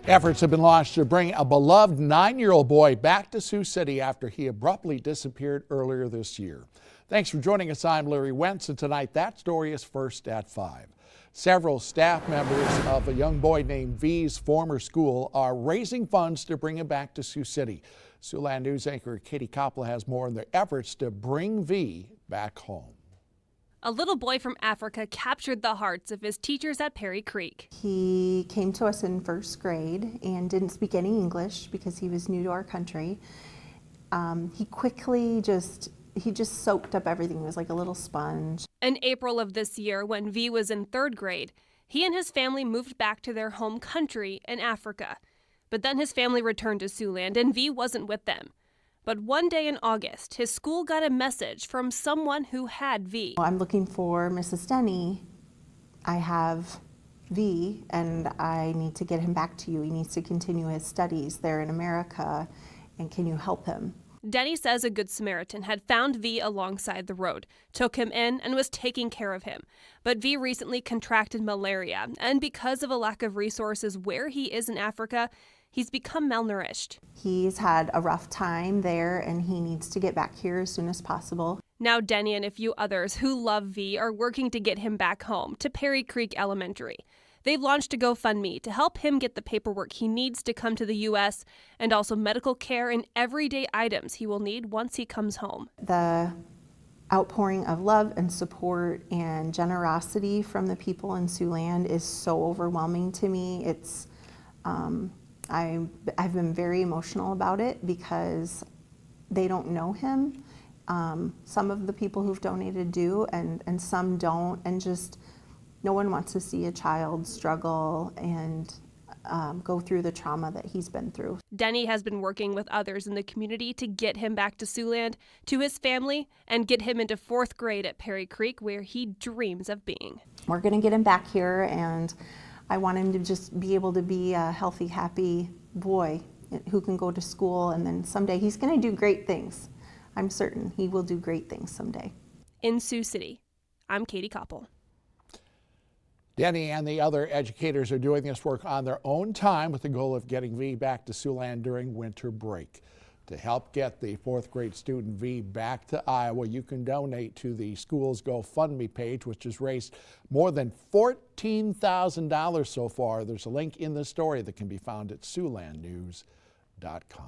Efforts have been launched to bring a beloved 9-year-old boy back to Sioux City after he abruptly disappeared earlier this year. Thanks for joining us. I'm Larry Wentz, and tonight that story is first at 5. Several staff members of a young boy named V's former school are raising funds to bring him back to Sioux City. Siouxland News anchor Katie Coppola has more on their efforts to bring V back home. A little boy from Africa captured the hearts of his teachers at Perry Creek. He came to us in first grade and didn't speak any English because he was new to our country. He quickly just soaked up everything. He was like a little sponge. In April of this year, when V was in third grade, he and his family moved back to their home country in Africa. But then his family returned to Siouxland and V wasn't with them. But one day in August, his school got a message from someone who had V. I'm looking for Mrs. Denny. I have V and I need to get him back to you. He needs to continue his studies there in America, and can you help him? Denny says a Good Samaritan had found V alongside the road, took him in, and was taking care of him. But V recently contracted malaria, and because of a lack of resources where he is in Africa, he's become malnourished. He's had a rough time there and he needs to get back here as soon as possible. Now Denny and a few others who love V are working to get him back home to Perry Creek Elementary. They've launched a GoFundMe to help him get the paperwork he needs to come to the U.S. and also medical care and everyday items he will need once he comes home. The outpouring of love and support and generosity from the people in Siouxland is so overwhelming to me. I've been very emotional about it because they don't know him. Some of the people who've donated do, and some don't, and just no one wants to see a child struggle and go through the trauma that he's been through. Denny has been working with others in the community to get him back to Siouxland, to his family, and get him into fourth grade at Perry Creek, where he dreams of being. We're going to get him back here, and I want him to just be able to be a healthy, happy boy who can go to school, and then someday he's going to do great things. I'm certain he will do great things someday. In Sioux City, I'm Katie Coppola. Denny and the other educators are doing this work on their own time with the goal of getting V back to Siouxland during winter break. To help get the fourth grade student V back to Iowa, you can donate to the school's GoFundMe page, which has raised more than $14,000 so far. There's a link in the story that can be found at SiouxlandNews.com.